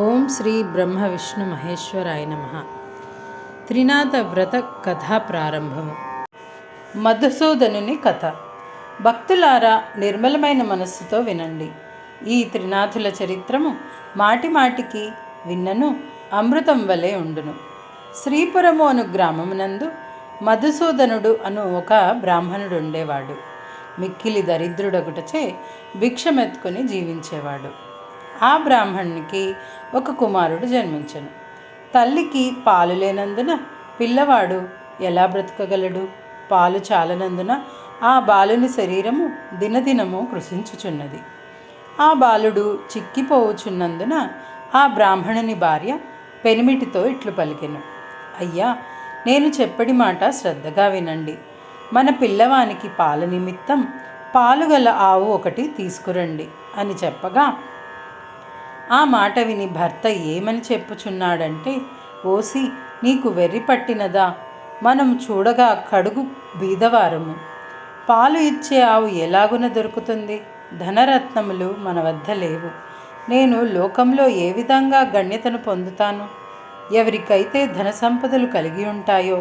ఓం శ్రీ బ్రహ్మ విష్ణు మహేశ్వరాయ నమః. త్రినాథ వ్రత కథా ప్రారంభము. మధుసూదనుని కథ. భక్తులారా, నిర్మలమైన మనస్సుతో వినండి. ఈ త్రినాథుల చరిత్రము మాటి మాటికి విన్నను అమృతం వలె ఉండును. శ్రీపురము అను గ్రామమునందు మధుసూదనుడు అను ఒక బ్రాహ్మణుడు ఉండేవాడు. మిక్కిలి దరిద్రుడగుటచే భిక్షమెత్తుకుని జీవించేవాడు. ఆ బ్రాహ్మణునికి ఒక కుమారుడు జన్మించెను. తల్లికి పాలు లేనందున పిల్లవాడు ఎలా బ్రతకగలడు? పాలు చాలనందున ఆ బాలుని శరీరము దినదినము కృషించుచున్నది. ఆ బాలుడు చిక్కిపోవుచున్నందున ఆ బ్రాహ్మణుని భార్య పెనిమిటితో ఇట్లు పలికెను: అయ్యా, నేను చెప్పడి మాట శ్రద్ధగా వినండి. మన పిల్లవానికి పాల నిమిత్తం పాలుగల ఆవు ఒకటి తీసుకురండి అని చెప్పగా, ఆ మాట విని భర్త ఏమని చెప్పుచున్నాడంటే, ఓసి, నీకు వెర్రి పట్టినదా? మనం చూడగా కడుగు బీదవారము. పాలు ఇచ్చే ఆవు ఎలాగున దొరుకుతుంది? ధనరత్నములు మన వద్ద లేవు. నేను లోకంలో ఏ విధంగా గణ్యతను పొందుతాను? ఎవరికైతే ధన సంపదలు కలిగి ఉంటాయో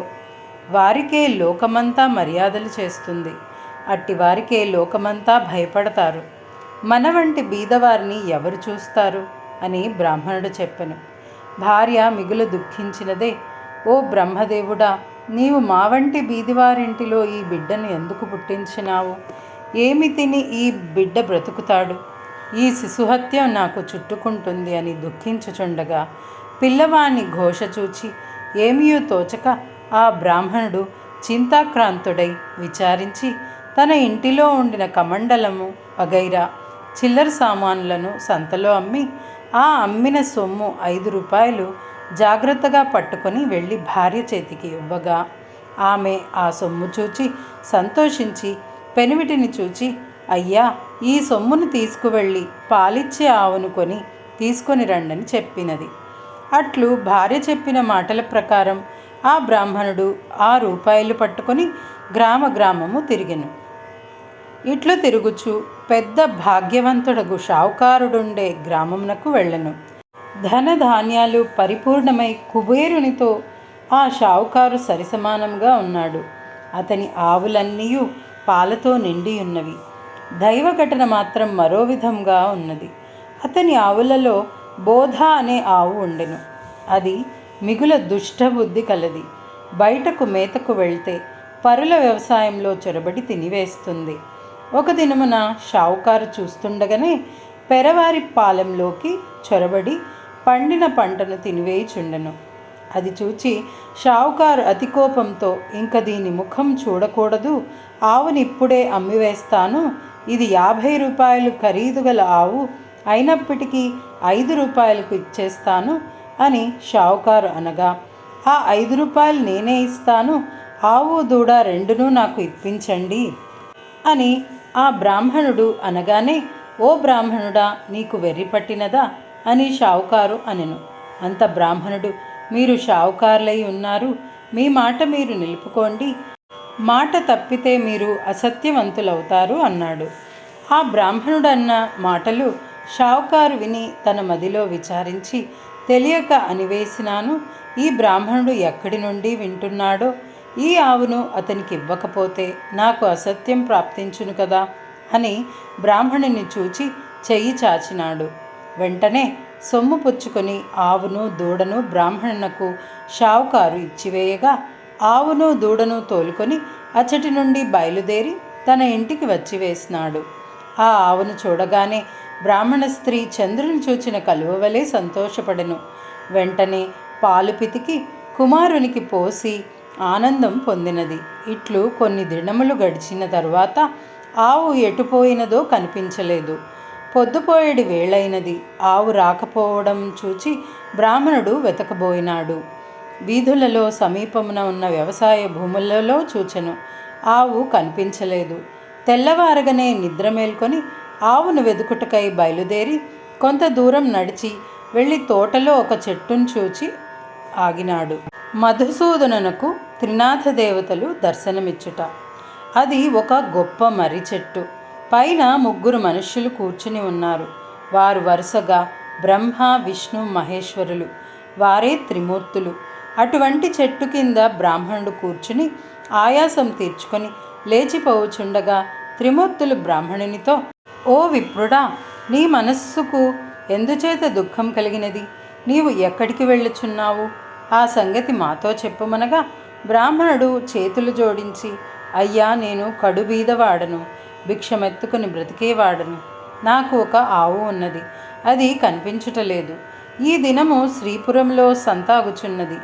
వారికే లోకమంతా మర్యాదలు చేస్తుంది. అట్టి వారికే లోకమంతా భయపడతారు. మన వంటి బీదవారిని ఎవరు చూస్తారు అని బ్రాహ్మణుడు చెప్పెను. భార్య మిగులు దుఃఖించినదే. ఓ బ్రహ్మదేవుడా, నీవు మా వంటి బీదివారింటిలో ఈ బిడ్డను ఎందుకు పుట్టించినావు? ఏమి తిని ఈ బిడ్డ బ్రతుకుతాడు? ఈ శిశుహత్య నాకు చుట్టుకుంటుంది అని దుఃఖించుచుండగా పిల్లవాని ఘోష చూచి ఏమీయూ తోచక ఆ బ్రాహ్మణుడు చింతాక్రాంతుడై విచారించి తన ఇంటిలో ఉండిన కమండలము వగైరా చిల్లర సామాన్లను సంతలో అమ్మి ఆ అమ్మిన సొమ్ము 5 రూపాయలు జాగ్రత్తగా పట్టుకొని వెళ్ళి భార్య చేతికి ఇవ్వగా, ఆమె ఆ సొమ్ము చూచి సంతోషించి పెనిమిటిని చూచి, అయ్యా, ఈ సొమ్మును తీసుకువెళ్ళి పాలిచ్చే ఆవును కొని తీసుకొని రండని చెప్పినది. అట్లు భార్య చెప్పిన మాటల ప్రకారం ఆ బ్రాహ్మణుడు 6 రూపాయలు పట్టుకొని గ్రామము తిరిగెను. ఇట్లు తిరుగుచు పెద్ద భాగ్యవంతుడగు షావుకారుడుండే గ్రామమునకు వెళ్ళెను. ధనధాన్యాలు పరిపూర్ణమై కుబేరునితో ఆ షావుకారు సరిసమానంగా ఉన్నాడు. అతని ఆవులన్నీ పాలతో నిండి ఉన్నవి. దైవఘటన మాత్రం మరో విధంగా ఉన్నది. అతని ఆవులలో బోధ అనే ఆవు ఉండెను. అది మిగుల దుష్టబుద్ధి కలది. బయటకు మేతకు వెళ్తే పరుల వ్యవసాయంలో చొరబడి తినివేస్తుంది. ఒక దినమున షావుకారు చూస్తుండగానే పెరవారి పాలెంలోకి చొరబడి పండిన పంటను తినివేయుచుండెను. అది చూచి షావుకారు అతి కోపంతో, ఇంక దీని ముఖం చూడకూడదు, ఆవుని ఇప్పుడే అమ్మివేస్తాను. ఇది 50 రూపాయలు ఖరీదు గల ఆవు అయినప్పటికీ 5 రూపాయలకు ఇచ్చేస్తాను అని షావుకారు అనగా, ఆ 5 రూపాయలు నేనే ఇస్తాను, ఆవు దూడ రెండునూ నాకు ఇప్పించండి అని ఆ బ్రాహ్మణుడు అనగానే, ఓ బ్రాహ్మణుడా, నీకు వెర్రి పట్టినదా అని షావుకారు అనెను. అంత బ్రాహ్మణుడు, మీరు షావుకారులై ఉన్నారు, మీ మాట మీరు నిలుపుకోండి, మాట తప్పితే మీరు అసత్యవంతులవుతారు అన్నాడు. ఆ బ్రాహ్మణుడు అన్న మాటలు షావుకారు విని తన మదిలో విచారించి, తెలియక అనివేసినాను, ఈ బ్రాహ్మణుడు ఎక్కడి నుండి వింటున్నాడో, ఈ ఆవును అతనికి ఇవ్వకపోతే నాకు అసత్యం ప్రాప్తించును కదా అని బ్రాహ్మణుని చూచి చెయ్యి చాచినాడు. వెంటనే సొమ్ము పుచ్చుకొని ఆవును దూడను బ్రాహ్మణునకు షావుకారు ఇచ్చివేయగా, ఆవును దూడను తోలుకొని అచ్చటి నుండి బయలుదేరి తన ఇంటికి వచ్చి వేసినాడు. ఆ ఆవును చూడగానే బ్రాహ్మణ స్త్రీ చంద్రుని చూచిన కలువవలే సంతోషపడెను. వెంటనే పాలు పితికి కుమారునికి పోసి ఆనందం పొందినది. ఇట్లు కొన్ని దినములు గడిచిన తరువాత ఆవు ఎటుపోయినదో కనిపించలేదు. పొద్దుపోయేడి వేళైనది. ఆవు రాకపోవడం చూచి బ్రాహ్మణుడు వెతకబోయినాడు. వీధులలో సమీపమున ఉన్న వ్యవసాయ భూములలో చూచెను. ఆవు కనిపించలేదు. తెల్లవారగానే నిద్ర మేల్కొని ఆవును వెదుకుటకై బయలుదేరి కొంత దూరం నడిచి వెళ్ళి తోటలో ఒక చెట్టును చూచి ఆగినాడు. మధుసూదనునకు త్రినాథ దేవతలు దర్శనమిచ్చుట. అది ఒక గొప్ప మర్రి చెట్టు. పైన 3 మనుష్యులు కూర్చుని ఉన్నారు. వారు వరుసగా బ్రహ్మ విష్ణు మహేశ్వరులు, వారే త్రిమూర్తులు. అటువంటి చెట్టు కింద బ్రాహ్మణుడు కూర్చుని ఆయాసం తీర్చుకొని లేచిపోవుచుండగా త్రిమూర్తులు బ్రాహ్మణునితో, ఓ విప్రుడా, నీ మనస్సుకు ఎందుచేత దుఃఖం కలిగినది? నీవు ఎక్కడికి వెళ్ళుచున్నావు? ఆ సంగతి మాతో చెప్పుమనగా బ్రాహ్మణుడు చేతులు జోడించి, అయ్యా, నేను కడుబీదవాడను, భిక్షమెత్తుకుని బ్రతికేవాడను. నాకు ఒక ఆవు ఉన్నది, అది కనిపించుటలేదు. ఈ దినము శ్రీపురంలో సంతాగుచున్నది.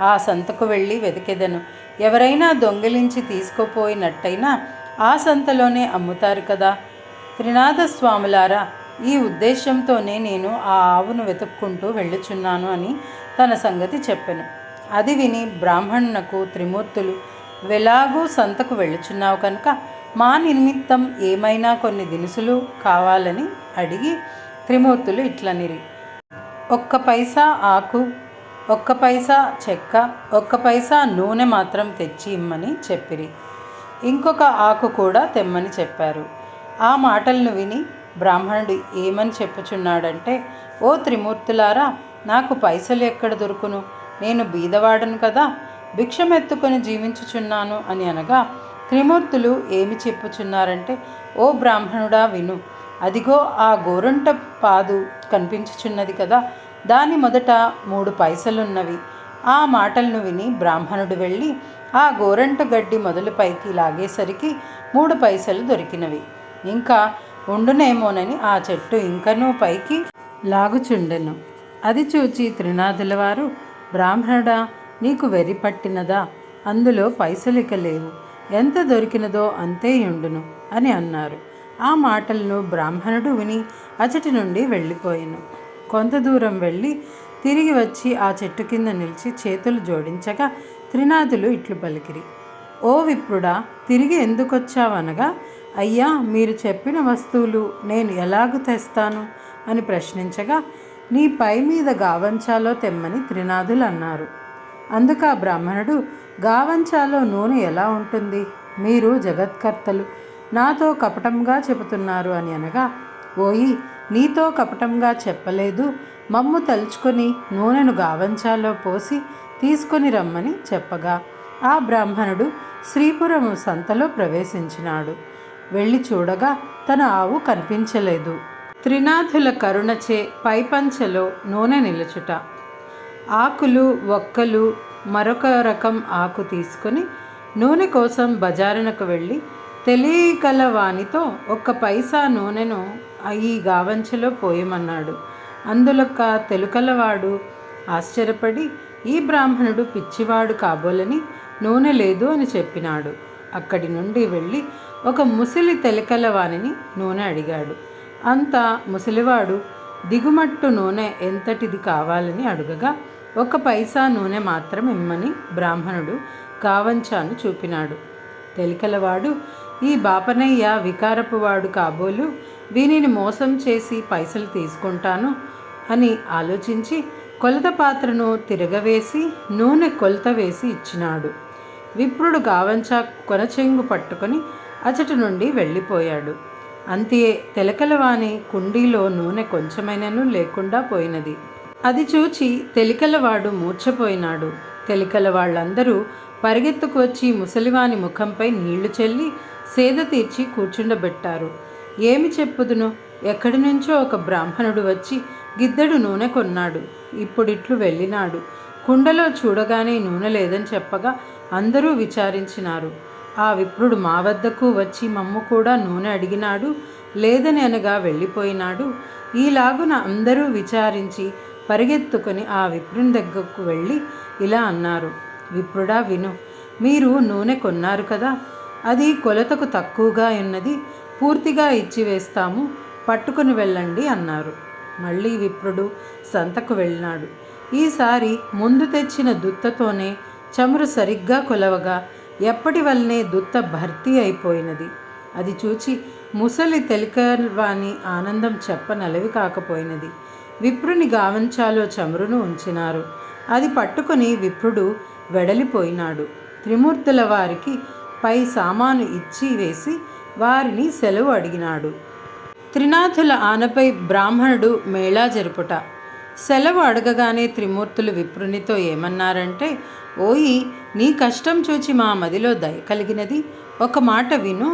ఆ సంతకు వెళ్ళి వెతికెదను. ఎవరైనా దొంగిలించి తీసుకుపోయినట్టయినా ఆ సంతలోనే అమ్ముతారు కదా. త్రినాథస్వాములారా, ఈ ఉద్దేశంతోనే నేను ఆ ఆవును వెతుక్కుంటూ వెళ్ళుచున్నాను అని తన సంగతి చెప్పెను. అది విని బ్రాహ్మణునకు త్రిమూర్తులు, వెలాగూ సంతకు వెళ్ళుచున్నావు కనుక మా నిమిత్తం ఏమైనా కొన్ని దినుసులు కావాలని అడిగి త్రిమూర్తులు ఇట్లనిరి, 1 పైసా ఆకు, 1 పైసా చెక్క, 1 పైసా నూనె మాత్రం తెచ్చి ఇమ్మని చెప్పిరి. ఇంకొక ఆకు కూడా తెమ్మని చెప్పారు. ఆ మాటలను విని బ్రాహ్మణుడు ఏమని చెప్పుచున్నాడంటే, ఓ త్రిమూర్తులారా, నాకు పైసలు ఎక్కడ దొరుకును? నేను బీదవాడను కదా, భిక్షమెత్తుకొని జీవించుచున్నాను అని అనగా త్రిమూర్తులు ఏమి చెప్పుచున్నారంటే, ఓ బ్రాహ్మణుడా, విను. అదిగో ఆ గోరంట పాదు కనిపించుచున్నది కదా, దాని మొదట 3 పైసలున్నవి. ఆ మాటలను విని బ్రాహ్మణుడు వెళ్ళి ఆ గోరంట గడ్డి మొదలు పైకి లాగేసరికి 3 పైసలు దొరికినవి. ఇంకా ఉండునేమోనని ఆ చెట్టు ఇంకనూ పైకి లాగుచుండెను. అది చూచి త్రినాథుల వారు, బ్రాహ్మణుడా, నీకు వెర్రి పట్టినదా? అందులో పైసలు ఇక లేవు. ఎంత దొరికినదో అంతే ఉండును అని అన్నారు. ఆ మాటలను బ్రాహ్మణుడు విని అచటి నుండి వెళ్ళిపోయాను. కొంత దూరం వెళ్ళి తిరిగి వచ్చి ఆ చెట్టు కింద నిలిచి చేతులు జోడించగా త్రినాథులు ఇట్లు పలికిరి, ఓ విప్రుడా, తిరిగి ఎందుకొచ్చావనగా, అయ్యా, మీరు చెప్పిన వస్తువులు నేను ఎలాగూ తెస్తాను అని ప్రశ్నించగా, నీ పై మీద గావంచాలో తెమ్మని త్రినాథులు అన్నారు. అందుకు ఆ బ్రాహ్మణుడు, గావంచాలో నూనె ఎలా ఉంటుంది? మీరు జగత్కర్తలు, నాతో కపటంగా చెబుతున్నారు అని అనగా, ఓయి, నీతో కపటంగా చెప్పలేదు, మమ్ము తలుచుకొని నూనెను గావంచాలో పోసి తీసుకొని రమ్మని చెప్పగా ఆ బ్రాహ్మణుడు శ్రీపురము సంతలో ప్రవేశించినాడు. వెళ్ళి చూడగా తన ఆవు కనిపించలేదు. త్రినాథుల కరుణచే పైపంచలో నూనె నిలుచుట. ఆకులు, ఒక్కలు, మరొక రకం ఆకు తీసుకొని నూనె కోసం బజారునకు వెళ్ళి తెలియగల వానితో 1 పైసా నూనెను ఈ గావంచలో పోయమన్నాడు. అందులొక్క తెలుకలవాడు ఆశ్చర్యపడి, ఈ బ్రాహ్మణుడు పిచ్చివాడు కాబోలని నూనె లేదు అని చెప్పినాడు. అక్కడి నుండి వెళ్ళి ఒక ముసలి తెలికల వానిని నూనె అడిగాడు. అంత ముసలివాడు దిగుమట్టు నూనె ఎంతటిది కావాలని అడుగగా 1 పైసా నూనె మాత్రం ఇమ్మని బ్రాహ్మణుడు గావంచాను చూపినాడు. తెలికలవాడు, ఈ బాపనయ్య వికారపువాడు కాబోలు, వీనిని మోసం చేసి పైసలు తీసుకుంటాను అని ఆలోచించి కొలత పాత్రను తిరగవేసి నూనె కొలత వేసి ఇచ్చినాడు. విప్రుడు గావంచా కొనచెంగు పట్టుకొని అచటి నుండి వెళ్ళిపోయాడు. అంతే తెలకలవాని కుండీలో నూనె కొంచెమైనను లేకుండా పోయినది. అది చూచి తెలికలవాడు మూర్ఛపోయినాడు. తెలికల వాళ్ళందరూ పరిగెత్తుకు వచ్చి ముసలివాని ముఖంపై నీళ్లు చెల్లి సేద తీర్చి కూర్చుండబెట్టారు. ఏమి చెప్పుదును? ఎక్కడి నుంచో ఒక బ్రాహ్మణుడు వచ్చి గిద్దెడు నూనె కొన్నాడు, ఇప్పుడిట్లు వెళ్ళినాడు. కుండలో చూడగానే నూనె లేదని చెప్పగా అందరూ విచారించినారు. ఆ విప్రుడు మా వద్దకు వచ్చి మమ్ము కూడా నూనె అడిగినాడు, లేదని అనగా వెళ్ళిపోయినాడు. ఈలాగున అందరూ విచారించి పరిగెత్తుకొని ఆ విప్రుని దగ్గరకు వెళ్ళి ఇలా అన్నారు, విప్రుడా, విను. మీరు నూనె కొన్నారు కదా, అది కొలతకు తక్కువగా ఉన్నది, పూర్తిగా ఇచ్చివేస్తాము, పట్టుకుని వెళ్ళండి అన్నారు. మళ్ళీ విప్రుడు సంతకు వెళ్ళినాడు. ఈసారి ముందు తెచ్చిన దుత్తతోనే చమురు సరిగ్గా కొలవగా ఎప్పటి వల్లనే దుత్త భర్తీ అయిపోయినది. అది చూచి ముసలి తెలికవాని ఆనందం చెప్పనలవి కాకపోయినది. విప్రుని గావంచాలో చమురును ఉంచినారు. అది పట్టుకొని విప్రుడు వెడలిపోయినాడు. త్రిమూర్తుల వారికి పై సామాను ఇచ్చి వేసి వారిని సెలవు అడిగినాడు. త్రినాథుల ఆనపై బ్రాహ్మణుడు మేళా జరుపుట. సెలవు అడగగానే త్రిమూర్తులు విప్రునితో ఏమన్నారంటే, ఓయి, నీ కష్టం చూచి మా మదిలో దయ కలిగినది. ఒక మాట విను.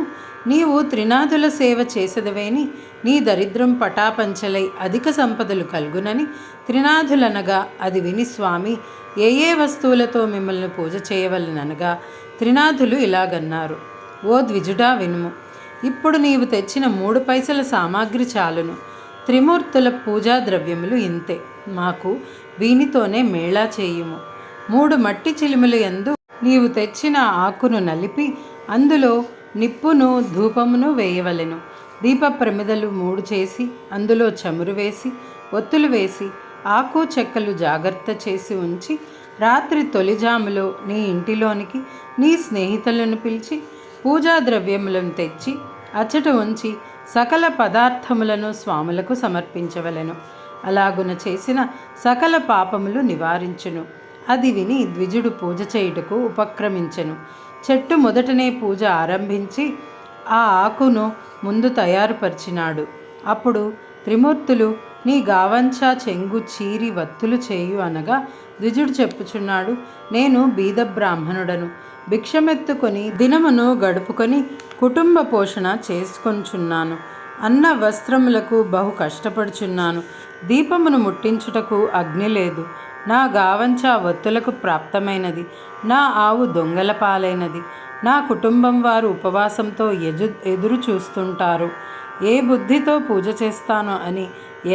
నీవు త్రినాథుల సేవ చేసదవేని నీ దరిద్రం పటాపంచలై అధిక సంపదలు కలుగునని త్రినాథులనగా అది విని స్వామి ఏ ఏ వస్తువులతో మిమ్మల్ని పూజ చేయవలననగా త్రినాథులు ఇలాగన్నారు. ఓ ద్విజుడా, వినుము. ఇప్పుడు నీవు తెచ్చిన 3 పైసల సామాగ్రి చాలును. త్రిమూర్తుల పూజా ద్రవ్యములు ఇంతే. మాకు వీనితోనే మేళా చేయుము. 3 మట్టి చిలుములు యందు నీవు తెచ్చిన ఆకును నలిపి అందులో నిప్పును ధూపమును వేయవలెను. దీప ప్రమిదలు 3 చేసి అందులో చమురు వేసి ఒత్తులు వేసి ఆకు చెక్కలు జాగ్రత్త చేసి ఉంచి రాత్రి తొలిజాములో నీ ఇంటిలోనికి నీ స్నేహితులను పిలిచి పూజా ద్రవ్యములను తెచ్చి అచ్చట ఉంచి సకల పదార్థములను స్వాములకు సమర్పించవలెను. అలాగున చేసిన సకల పాపములు నివారించును. అది విని ద్విజుడు పూజ చేయుటకు ఉపక్రమించెను. చెట్టు మొదటనే పూజ ఆరంభించి ఆ ఆకును ముందు తయారుపరిచినాడు. అప్పుడు త్రిమూర్తులు నీ గావంచా చెంగు చీరి వత్తులు చేయు అనగా ద్విజుడు చెప్పుచున్నాడు, నేను బీద బ్రాహ్మణుడను. భిక్షమెత్తుకొని దినమును గడుపుకొని కుటుంబ పోషణ చేసుకొనుచున్నాను. అన్న వస్త్రములకు బహు కష్టపడుచున్నాను. దీపమును ముట్టించుటకు అగ్ని లేదు. నా గావంచా వత్తులకు ప్రాప్తమైనది. నా ఆవు దొంగల పాలైనది. నా కుటుంబం వారు ఉపవాసంతో ఎదురు చూస్తుంటారు. ఏ బుద్ధితో పూజ చేస్తానో అని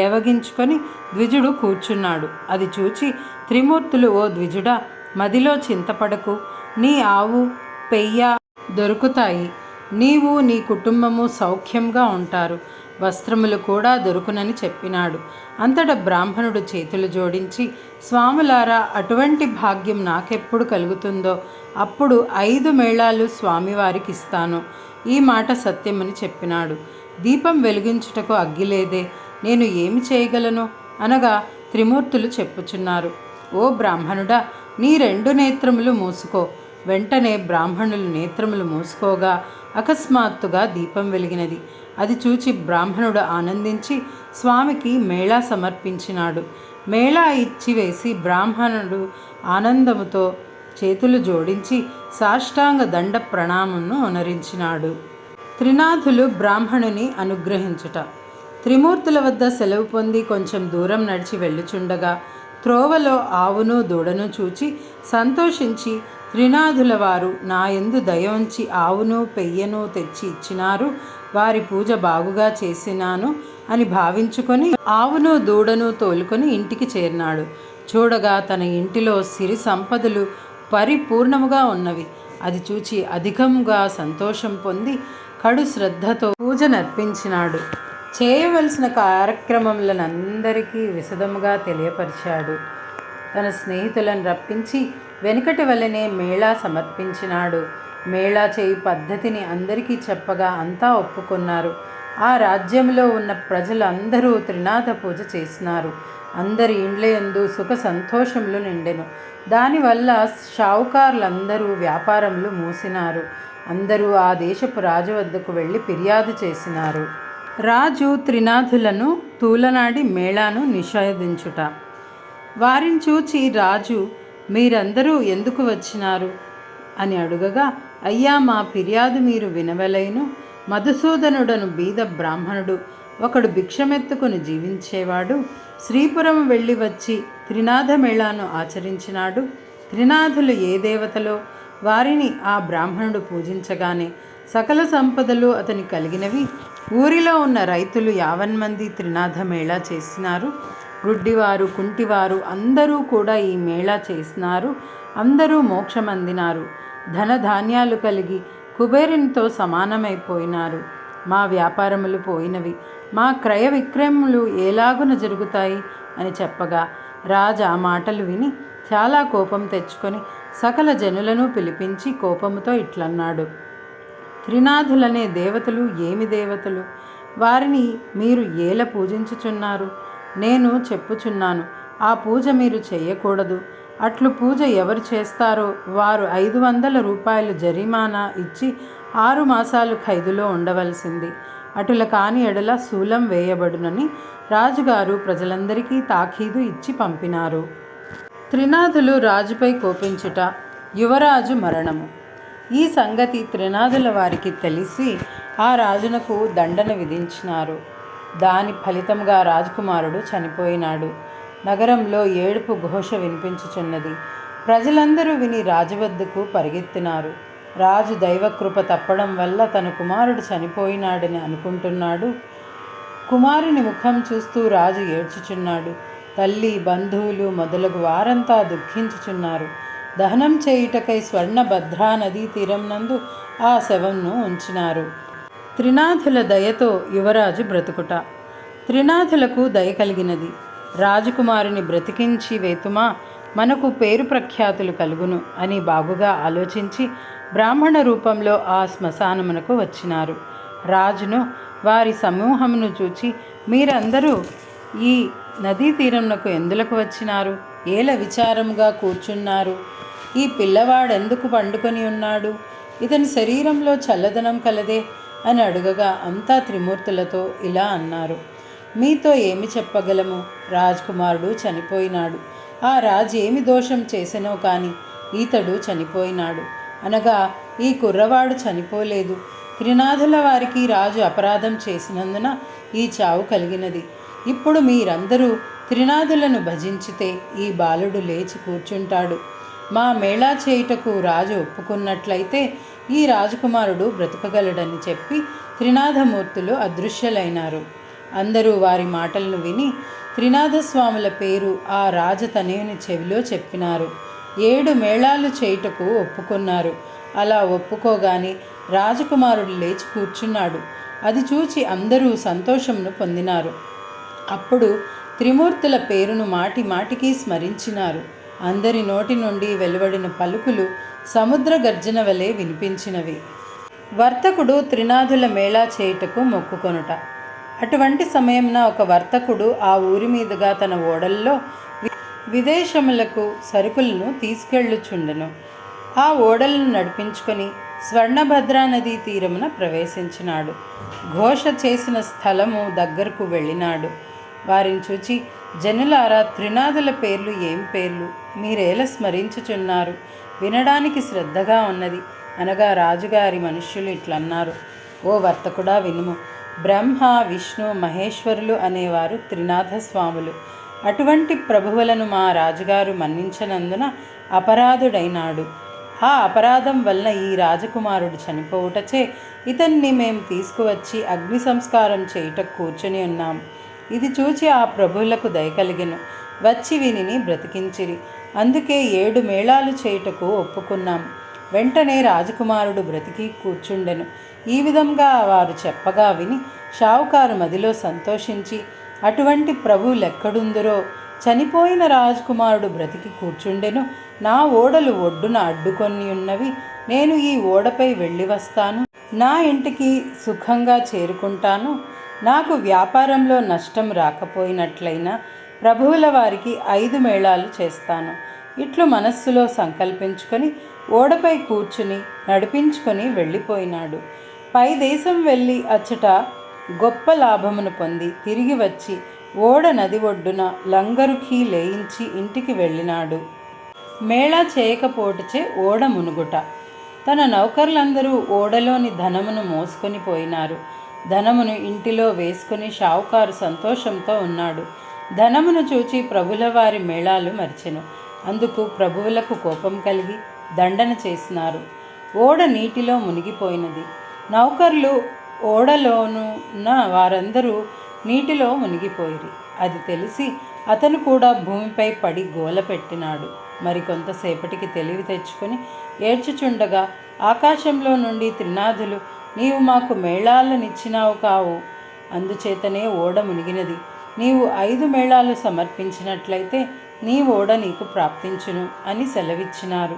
ఏవగించుకొని ద్విజుడు కూర్చున్నాడు. అది చూచి త్రిమూర్తులు, ఓ ద్విజుడా, మదిలో చింతపడకు. నీ ఆవు పెయ్య దొరుకుతాయి. నీవు నీ కుటుంబము సౌఖ్యంగా ఉంటారు. వస్త్రములు కూడా దొరుకునని చెప్పినాడు. అంతటా బ్రాహ్మణుడు చేతులు జోడించి, స్వాములారా, అటువంటి భాగ్యం నాకెప్పుడు కలుగుతుందో అప్పుడు 5 మేళాలు స్వామివారికి ఇస్తాను. ఈ మాట సత్యమని చెప్పినాడు. దీపం వెలిగించుటకు అగ్గిలేదే, నేను ఏమి చేయగలను అనగా త్రిమూర్తులు చెప్పుచున్నారు. ఓ బ్రాహ్మణుడా, నీ 2 నేత్రములు మూసుకో. వెంటనే బ్రాహ్మణులు నేత్రములు మూసుకోగా అకస్మాత్తుగా దీపం వెలిగినది. అది చూచి బ్రాహ్మణుడు ఆనందించి స్వామికి మేళా సమర్పించినాడు. మేళా ఇచ్చివేసి బ్రాహ్మణుడు ఆనందముతో చేతులు జోడించి సాష్టాంగ దండ ప్రణామమును అనరించినాడు. త్రినాథులు బ్రాహ్మణుని అనుగ్రహించుట. త్రిమూర్తుల వద్ద సెలవు పొంది కొంచెం దూరం నడిచి వెళ్ళుచుండగా త్రోవలో ఆవును దూడను చూచి సంతోషించి, త్రినాథుల వారు నా యందు దయ ఉంచి ఆవును పెయ్యను తెచ్చి ఇచ్చినారు. వారి పూజ బాగుగా చేసినాను అని భావించుకొని ఆవును దూడను తోలుకొని ఇంటికి చేరినాడు. చూడగా తన ఇంటిలో సిరి సంపదలు పరిపూర్ణముగా ఉన్నవి. అది చూచి అధికంగా సంతోషం పొంది కడు శ్రద్ధతో పూజ నర్పించినాడు. చేయవలసిన కార్యక్రమములనందరికీ విశదముగా తెలియపరిచాడు. తన స్నేహితులను రప్పించి వెనుకటి వలనే మేళా సమర్పించినాడు. మేళా చేయు పద్ధతిని అందరికీ చెప్పగా అంతా ఒప్పుకున్నారు. ఆ రాజ్యంలో ఉన్న ప్రజలు అందరూ త్రినాథ పూజ చేసినారు. అందరి ఇండ్లయందు సుఖ సంతోషములు నిండెను. దానివల్ల షావుకారులందరూ వ్యాపారములు మూసినారు. అందరూ ఆ దేశపు రాజు వద్దకు వెళ్ళి ఫిర్యాదు చేసినారు. రాజు త్రినాథులను తూలనాడి మేళాను నిషేధించుట. వారిని చూచి రాజు, మీరందరూ ఎందుకు వచ్చినారు అని అడుగగా, అయ్యా, మా ఫిర్యాదు మీరు వినవలైను. మధుసూదనుడను బీద బ్రాహ్మణుడు ఒకడు భిక్షమెత్తుకుని జీవించేవాడు. శ్రీపురం వెళ్ళి వచ్చి త్రినాథ మేళాను ఆచరించినాడు. త్రినాథులు ఏ దేవతలో వారిని ఆ బ్రాహ్మణుడు పూజించగానే సకల సంపదలు అతని కలిగినవి. ఊరిలో ఉన్న రైతులు 50 మంది త్రినాథ మేళా చేసినారు. గుడ్డివారు, కుంటివారు అందరూ కూడా ఈ మేళా చేసినారు. అందరూ మోక్షమందినారు. ధనధాన్యాలు కలిగి కుబేరునితో సమానమైపోయినారు. మా వ్యాపారములు పోయినవి. మా క్రయ విక్రయములు ఎలాగున జరుగుతాయి అని చెప్పగా రాజు ఆ మాటలు విని చాలా కోపం తెచ్చుకొని సకల జనులను పిలిపించి కోపముతో ఇట్లన్నాడు, త్రినాథులనే దేవతలు ఏమి దేవతలు? వారిని మీరు ఏల పూజించుచున్నారు? నేను చెప్పుచున్నాను, ఆ పూజ మీరు చేయకూడదు. అట్లు పూజ ఎవరు చేస్తారో వారు 500 రూపాయలు జరిమానా ఇచ్చి 6 మాసాలు ఖైదులో ఉండవలసింది. అటుల కాని ఎడల శూలం వేయబడునని రాజుగారు ప్రజలందరికీ తాకీదు ఇచ్చి పంపినారు. త్రినాథులు రాజుపై కోపించుట, యువరాజు మరణము. ఈ సంగతి త్రినాథుల వారికి తెలిసి ఆ రాజునకు దండన విధించినారు. దాని ఫలితంగా రాజకుమారుడు చనిపోయినాడు. నగరంలో ఏడుపు ఘోష వినిపించుచున్నది. ప్రజలందరూ విని రాజు వద్దకు పరిగెత్తినారు. రాజు దైవకృప తప్పడం వల్ల తన కుమారుడు చనిపోయినాడని అనుకుంటున్నాడు. కుమారుని ముఖం చూస్తూ రాజు ఏడ్చుచున్నాడు. తల్లి, బంధువులు మొదలగు వారంతా దుఃఖించుచున్నారు. దహనం చేయుటకై స్వర్ణభద్రా నదీ తీరం నందు ఆ శవంను ఉంచినారు. త్రినాథుల దయతో యువరాజు బ్రతుకుట. త్రినాథులకు దయ కలిగినది. రాజకుమారుని బ్రతికించి వేతుమా, మనకు పేరు ప్రఖ్యాతులు కలుగును అని బాగుగా ఆలోచించి బ్రాహ్మణ రూపంలో ఆ శ్మశానమునకు వచ్చినారు. రాజును వారి సమూహమును చూచి, మీరందరూ ఈ నదీ తీరమునకు ఎందులకు వచ్చినారు? ఏల విచారముగా కూర్చున్నారు? ఈ పిల్లవాడెందుకు పండుకొని ఉన్నాడు? ఇతని శరీరంలో చల్లదనం కలదే అని అడుగగా అంతా త్రిమూర్తులతో ఇలా అన్నారు. మీతో ఏమి చెప్పగలము? రాజకుమారుడు చనిపోయినాడు. ఆ రాజు ఏమి దోషం చేసెనో కానీ ఈతడు చనిపోయినాడు అనగా ఈ కుర్రవాడు చనిపోలేదు. త్రినాథుల వారికి రాజు అపరాధం చేసినందున ఈ చావు కలిగినది. ఇప్పుడు మీరందరూ త్రినాథులను భజించితే ఈ బాలుడు లేచి కూర్చుంటాడు. మా మేళా చేయుటకు రాజు ఒప్పుకున్నట్లయితే ఈ రాజకుమారుడు బ్రతకగలడని చెప్పి త్రినాథమూర్తులు అదృశ్యులైనారు. అందరూ వారి మాటలను విని త్రినాథస్వాముల పేరు ఆ రాజతనయుని చెవిలో చెప్పినారు. 7 మేళాలు చేయుటకు ఒప్పుకున్నారు. అలా ఒప్పుకోగానే రాజకుమారుడు లేచి కూర్చున్నాడు. అది చూచి అందరూ సంతోషమును పొందినారు. అప్పుడు త్రిమూర్తుల పేరును మాటి మాటికి స్మరించినారు. అందరి నోటి నుండి వెలువడిన పలుకులు సముద్ర గర్జన వలె వినిపించినవి. వర్తకుడు త్రినాథుల మేళా చేయుటకు మొక్కుకొనుట. అటువంటి సమయంన ఒక వర్తకుడు ఆ ఊరి మీదుగా తన ఓడల్లో విదేశములకు సరుకులను తీసుకెళ్ళుచుండెను. ఆ ఓడలను నడిపించుకొని స్వర్ణభద్రా నదీ తీరమున ప్రవేశించినాడు. ఘోష చేసిన స్థలము దగ్గరకు వెళ్ళినాడు. వారిని చూచి, జనులారా, త్రినాథుల పేర్లు ఏం పేర్లు? మీరేలా స్మరించుచున్నారు? వినడానికి శ్రద్ధగా ఉన్నది అనగా రాజుగారి మనుష్యులు ఇట్లన్నారు. ఓ వర్తకుడా, వినుము. బ్రహ్మ, విష్ణు, మహేశ్వరులు అనేవారు త్రినాథ స్వాములు. అటువంటి ప్రభువులను మా రాజుగారు మన్నించనందున అపరాధుడైనాడు. ఆ అపరాధం వలన ఈ రాజకుమారుడు చనిపోవుటచే ఇతన్ని మేము తీసుకువచ్చి అగ్ని సంస్కారం చేయుటకు కూర్చొని ఉన్నాం. ఇది చూచి ఆ ప్రభువులకు దయ కలిగెను. వచ్చి వినిని బ్రతికించిరి. అందుకే 7 మేళాలు చేయుటకు ఒప్పుకున్నాం. వెంటనే రాజకుమారుడు బ్రతికి కూర్చుండెను. ఈ విధంగా వారు చెప్పగా విని షావుకారు మదిలో సంతోషించి, అటువంటి ప్రభువులెక్కడుందరో, చనిపోయిన రాజకుమారుడు బ్రతికి కూర్చుండెను. నా ఓడలు ఒడ్డున అడ్డుకొని ఉన్నవి. నేను ఈ ఓడపై వెళ్ళి వస్తాను. నా ఇంటికి సుఖంగా చేరుకుంటాను. నాకు వ్యాపారంలో నష్టం రాకపోయినట్లయినా ప్రభువుల వారికి 5 మేళాలు చేస్తాను. ఇట్లు మనస్సులో సంకల్పించుకొని ఓడపై కూర్చుని నడిపించుకొని వెళ్ళిపోయినాడు. పై దేశం వెళ్ళి అచ్చట గొప్ప లాభమును పొంది తిరిగి వచ్చి ఓడ నది ఒడ్డున లంగరుకి లేయించి ఇంటికి వెళ్ళినాడు. మేళా చేయకపోటుచే ఓడ మునుగుట. తన నౌకర్లందరూ ఓడలోని ధనమును మోసుకొని పోయినారు. ధనమును ఇంటిలో వేసుకుని షావుకారు సంతోషంతో ఉన్నాడు. ధనమును చూచి ప్రభుల వారి మేళాలు మరిచెను. అందుకు ప్రభువులకు కోపం కలిగి దండన చేసినారు. ఓడ నీటిలో మునిగిపోయినది. నౌకర్లు ఓడలోనున్న వారందరూ నీటిలో మునిగిపోయిరి. అది తెలిసి అతను కూడా భూమిపై పడి గోల పెట్టినాడు. మరికొంతసేపటికి తెలివి తెచ్చుకొని ఏడ్చుచుండగా ఆకాశంలో నుండి త్రినాథులు, నీవు మాకు మేళాలనిచ్చినావు కావు, అందుచేతనే ఓడ మునిగినది. నీవు 5 మేళాలు సమర్పించినట్లయితే నీ ఓడ నీకు ప్రాప్తించును అని సెలవిచ్చినారు.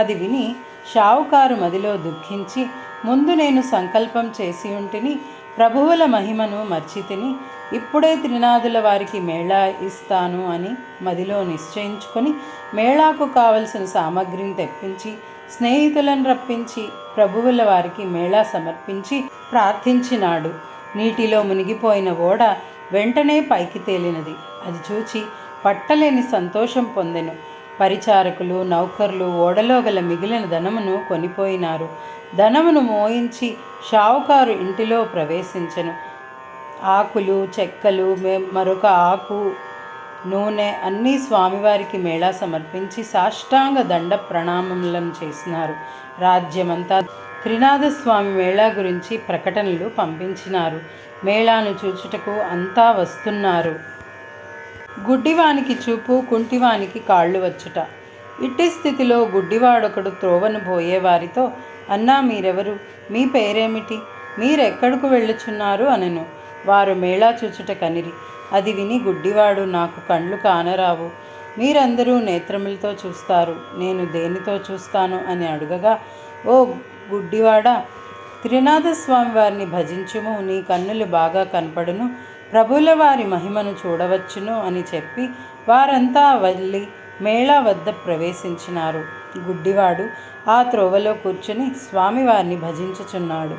అది విని షావుకారు మదిలో దుఃఖించి, ముందు నేను సంకల్పం చేసి ఉంటిని, ప్రభువుల మహిమను మర్చితిని, ఇప్పుడే త్రినాథుల వారికి మేళా ఇస్తాను అని మదిలో నిశ్చయించుకొని మేళాకు కావలసిన సామగ్రిని తెప్పించి స్నేహితులను రప్పించి ప్రభువుల వారికి మేళా సమర్పించి ప్రార్థించినాడు. నీటిలో మునిగిపోయిన ఓడ వెంటనే పైకి తేలినది. అది చూచి పట్టలేని సంతోషం పొందెను. పరిచారకులు, నౌకర్లు ఓడలో గల మిగిలిన ధనమును కొనిపోయినారు. ధనమును మోయించి షావుకారు ఇంటిలో ప్రవేశించెను. ఆకులు, చెక్కలు, మరొక ఆకు, నూనె అన్నీ స్వామివారికి మేళా సమర్పించి సాష్టాంగ దండ ప్రణామములను చేసినారు. రాజ్యమంతా త్రినాథస్వామి మేళా గురించి ప్రకటనలు పంపించినారు. మేళాను చూచుటకు అంతా వస్తున్నారు. గుడ్డివానికి చూపు, కుంటివానికి కాళ్ళు వచ్చుట. ఇట్టి స్థితిలో గుడ్డివాడొకడు త్రోవను పోయేవారితో, అన్నా మీరెవరు? మీ పేరేమిటి? మీరెక్కడకు వెళ్ళుచున్నారు అనెను. వారు మేళా చూచుట కనిరి. అది విని గుడ్డివాడు, నాకు కళ్ళు కానరావు, మీరందరూ నేత్రములతో చూస్తారు, నేను దేనితో చూస్తాను అని అడుగగా, ఓ గుడ్డివాడా, త్రినాథస్వామి వారిని భజించుము, నీ కన్నులు బాగా కనపడును, ప్రభుల వారి మహిమను చూడవచ్చును అని చెప్పి వారంతా వెళ్ళి మేళా వద్ద ప్రవేశించినారు. గుడ్డివాడు ఆ త్రోవలో కూర్చుని స్వామివారిని భజించుచున్నాడు.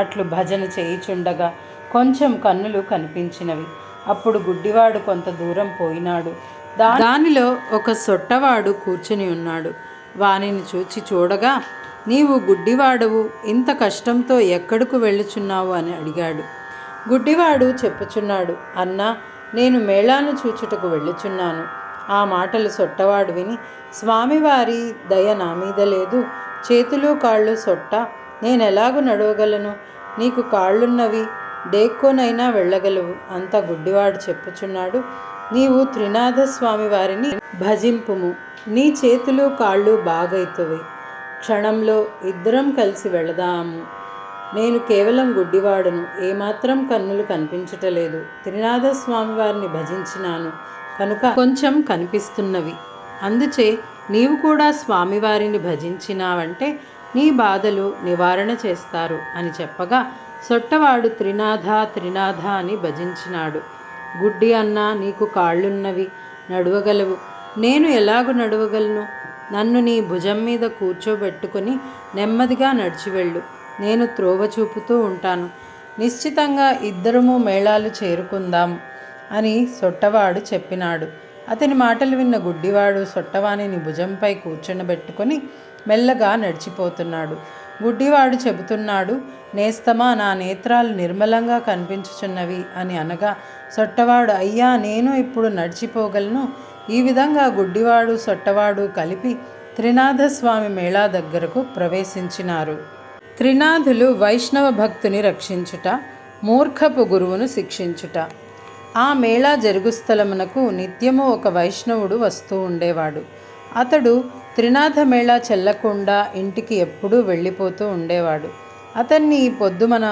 అట్లు భజన చేయుచుండగా కొంచెం కన్నులు కనిపించినవి. అప్పుడు గుడ్డివాడు కొంత దూరం పోయినాడు. దానిలో ఒక సొట్టవాడు కూర్చుని ఉన్నాడు. వానిని చూడగా, నీవు గుడ్డివాడవు, ఇంత కష్టంతో ఎక్కడకు వెళ్ళుచున్నావు అని అడిగాడు. గుడ్డివాడు చెప్పుచున్నాడు, అన్నా, నేను మేళాను చూచుటకు వెళ్ళుచున్నాను. ఆ మాటలు సొట్టవాడు విని, స్వామివారి దయ నా మీద లేదు, చేతులు కాళ్ళు సొట్ట, నేనెలాగూ నడవగలను? నీకు కాళ్ళున్నవి, డేక్కోనైనా వెళ్ళగలవు. అంత గుడ్డివాడు చెప్పుచున్నాడు, నీవు త్రినాథస్వామి వారిని భజింపుము, నీ చేతులు కాళ్ళు బాగైతువి, క్షణంలో ఇద్దరం కలిసి వెళదాము. నేను కేవలం గుడ్డివాడును, ఏమాత్రం కన్నులు కనిపించటలేదు. త్రినాథస్వామి వారిని భజించినాను కనుక కొంచెం కనిపిస్తున్నవి. అందుచే నీవు కూడా స్వామివారిని భజించినావంటే నీ బాధలు నివారణ చేస్తారు అని చెప్పగా, సొట్టవాడు త్రినాథ త్రినాథ అని భజించినాడు. గుడ్డి అన్నా, నీకు కాళ్ళున్నవి, నడవగలవు, నేను ఎలాగూ నడవగలను? నన్ను నీ భుజం మీద కూర్చోబెట్టుకుని నెమ్మదిగా నడిచివెళ్ళు, నేను త్రోవ చూపుతూ ఉంటాను, నిశ్చితంగా ఇద్దరము మేళాలు చేరుకుందాం అని సొట్టవాడు చెప్పినాడు. అతని మాటలు విన్న గుడ్డివాడు సొట్టవాణిని భుజంపై కూర్చొనబెట్టుకొని మెల్లగా నడిచిపోతున్నాడు. గుడ్డివాడు చెబుతున్నాడు, నేస్తమా, నా నేత్రాలు నిర్మలంగా కనిపించుచున్నవి అని అనగా, సొట్టవాడు, అయ్యా, నేను ఇప్పుడు నడిచిపోగలను. ఈ విధంగా గుడ్డివాడు సొట్టవాడు కలిపి త్రినాథస్వామి మేళా దగ్గరకు ప్రవేశించినారు. త్రినాథులు వైష్ణవ భక్తుని రక్షించుట, మూర్ఖపు గురువును శిక్షించుట. ఆ మేళా జరుగు స్థలమునకు నిత్యము ఒక వైష్ణవుడు వస్తూ ఉండేవాడు. అతడు త్రినాథ మేళా చెల్లకుండా ఇంటికి ఎప్పుడూ వెళ్ళిపోతూ ఉండేవాడు. అతన్ని ఈ పొద్దు మన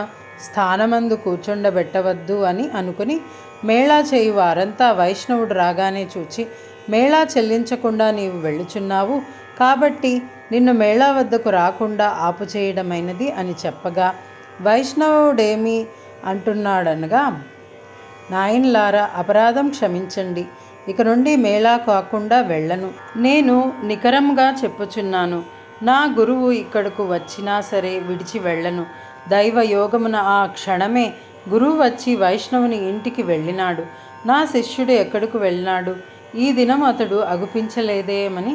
స్థానమందు కూర్చుండబెట్టవద్దు అని అనుకుని మేళా చేయు వారంతా వైష్ణవుడు రాగానే చూచి, మేళా చెల్లించకుండా నీవు వెళ్ళుచున్నావు, కాబట్టి నిన్ను మేళా వద్దకు రాకుండా ఆపు చేయడమైనది అని చెప్పగా, వైష్ణవుడేమి అంటున్నాడనగా, నాయనలారా, అపరాధం క్షమించండి, ఇక నుండి మేళా కాకుండా వెళ్ళను. నేను నికరంగా చెప్పుచున్నాను, నా గురువు ఇక్కడకు వచ్చినా సరే విడిచి వెళ్ళను. దైవ యోగమున ఆ క్షణమే గురువు వచ్చి వైష్ణవుని ఇంటికి వెళ్ళినాడు. నా శిష్యుడు ఎక్కడకు వెళ్ళినాడు? ఈ దినం అతడు అగుపించలేదేమని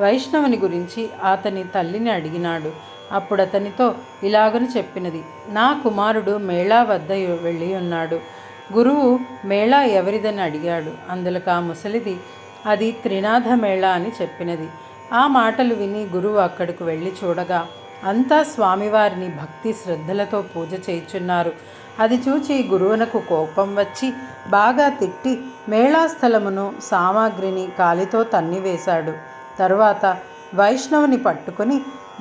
వైష్ణవుని గురించి అతని తల్లిని అడిగినాడు. అప్పుడు అతనితో ఇలాగని చెప్పినది, నా కుమారుడు మేళా వద్ద వెళ్ళి ఉన్నాడు. గురువు మేళా ఎవరిదని అడిగాడు. అందులకు ఆ ముసలిది, అది త్రినాథ మేళా అని చెప్పినది. ఆ మాటలు విని గురువు అక్కడికి వెళ్ళి చూడగా అంతా స్వామివారిని భక్తి శ్రద్ధలతో పూజ చేయుచున్నారు. అది చూచి గురువునకు కోపం వచ్చి బాగా తిట్టి మేళా స్థలమును సామాగ్రిని కాలితో తన్నివేశాడు. తరువాత వైష్ణవుని పట్టుకుని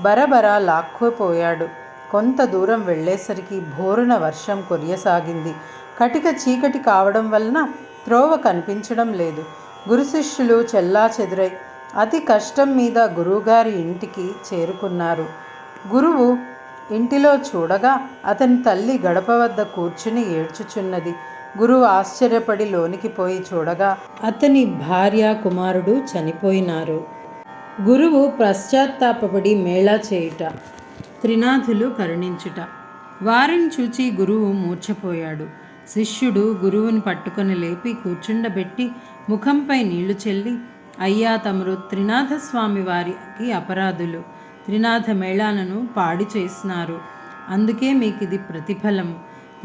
బరబరా లాక్కుపోయాడు. కొంత దూరం వెళ్ళేసరికి భోరున వర్షం కురియసాగింది. కటిక చీకటి కావడం వలన త్రోవ కనిపించడం లేదు. గురు శిష్యులు చెల్లా చెదురై అతి కష్టం మీద గురువుగారి ఇంటికి చేరుకున్నారు. గురువు ఇంటిలో చూడగా అతని తల్లి గడప వద్ద కూర్చుని ఏడ్చుచున్నది. గురువు ఆశ్చర్యపడి లోనికి పోయి చూడగా అతని భార్య కుమారుడు చనిపోయినారు. గురువు పశ్చాత్తాపపడి మేళా చేయుట, త్రినాథులు కరుణించుట. వారిని చూచి గురువు మూర్ఛపోయాడు. శిష్యుడు గురువుని పట్టుకొని లేపి కూర్చుండబెట్టి ముఖంపై నీళ్లు చెల్లి, అయ్యా, తమరు త్రినాథస్వామి వారికి అపరాధులు. త్రినాథ మేళాలను పాడి చేసినారు. అందుకే మీకిది ప్రతిఫలము.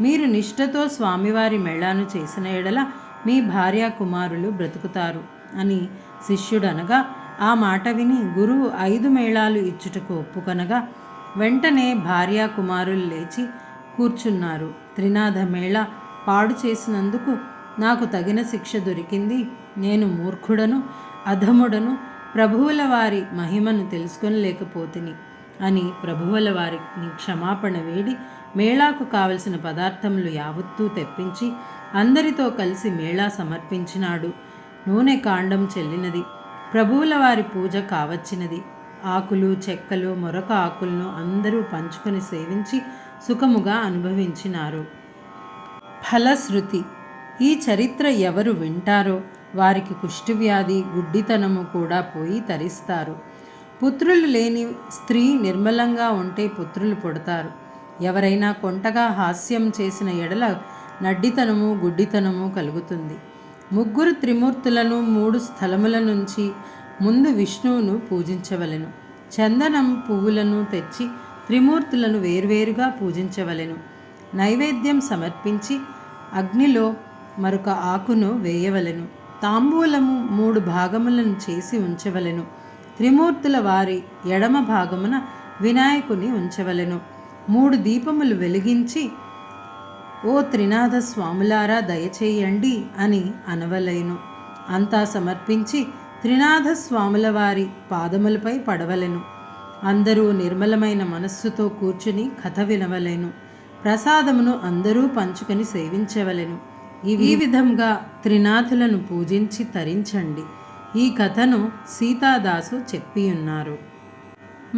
మీరు నిష్ఠతో స్వామివారి మేళాను చేసిన ఎడల మీ భార్యా కుమారులు బ్రతుకుతారు అని శిష్యుడనగా, ఆ మాట విని గురువు 5 మేళాలు ఇచ్చుటకు ఒప్పుకొనగా వెంటనే భార్యా కుమారులు లేచి కూర్చున్నారు. త్రినాథ మేళ పాడు చేసినందుకు నాకు తగిన శిక్ష దొరికింది. నేను మూర్ఖుడను, అధముడను, ప్రభువుల వారి మహిమను తెలుసుకొనలేకపోతిని అని ప్రభువుల వారిని క్షమాపణ వేడి మేళాకు కావలసిన పదార్థములు యావత్తూ తెప్పించి అందరితో కలిసి మేళా సమర్పించినాడు. నూనె కాండం చెల్లినది. ప్రభువుల వారి పూజ కావచ్చినది. ఆకులు, చెక్కలు, మరొక ఆకులను అందరూ పంచుకొని సేవించి సుఖముగా అనుభవించినారు. ఫలశ్రుతి. ఈ చరిత్ర ఎవరు వింటారో వారికి కుష్ఠవ్యాధి, గుడ్డితనము కూడా పోయి తరిస్తారు. పుత్రులు లేని స్త్రీ నిర్మలంగా ఉంటే పుత్రులు పుడతారు. ఎవరైనా కొంటగా హాస్యం చేసిన ఎడల నడ్డితనము, గుడ్డితనము కలుగుతుంది. 3 త్రిమూర్తులను 3 స్థలముల నుంచి ముందు విష్ణువును పూజించవలెను. చందనం, పువ్వులను తెచ్చి త్రిమూర్తులను వేర్వేరుగా పూజించవలెను. నైవేద్యం సమర్పించి అగ్నిలో మరొక ఆకును వేయవలెను. తాంబూలము 3 భాగములను చేసి ఉంచవలెను. త్రిమూర్తుల వారి ఎడమ భాగమున వినాయకుని ఉంచవలెను. 3 దీపములు వెలిగించి, ఓ త్రినాథ స్వాములారా దయచేయండి అని అనవలెను. అంతా సమర్పించి త్రినాథ స్వాముల వారి పాదములపై పడవలెను. అందరూ నిర్మలమైన మనస్సుతో కూర్చుని కథ వినవలెను. ప్రసాదమును అందరూ పంచుకొని సేవించవలెను. ఈ విధంగా త్రినాథులను పూజించి తరించండి. ఈ కథను సీతాదాసు చెప్పియున్నారు.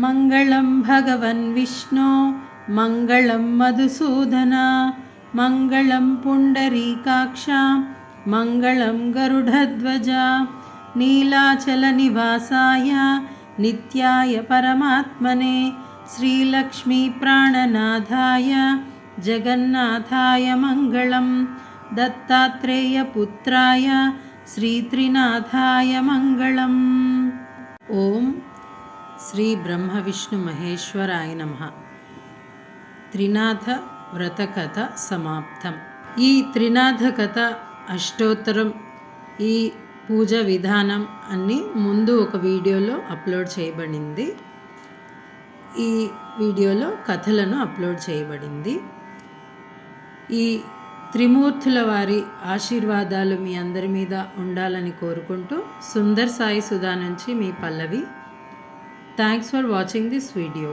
మంగళం భగవన్ విష్ణు, మంగళం మధుసూదన, మంగళం పుండరీకాక్ష, మంగళం గరుడధ్వజ, నీలాచల నివాసాయ నిత్యాయ పరమాత్మనే, శ్రీలక్ష్మీ ప్రాణనాథాయ జగన్నాథాయ మంగళం, దత్తాత్రేయ పుత్రాయ శ్రీత్రినాథాయ మంగళం. ఓం శ్రీ బ్రహ్మ విష్ణు మహేశ్వరాయ నమః. త్రినాథ వ్రత కథ సమాప్తం. ఈ త్రినాథ కథ అష్టోత్తరం, ఈ పూజ విధానం అన్నీ ముందు ఒక వీడియోలో అప్లోడ్ చేయబడింది. ఈ వీడియోలో కథలను అప్లోడ్ చేయబడింది. ఈ త్రిమూర్తుల వారి ఆశీర్వాదాలు మీ అందరి మీద ఉండాలని కోరుకుంటూ, సుందర్ సాయి సుధా నుంచి మీ Pallavi. Thanks for watching this video.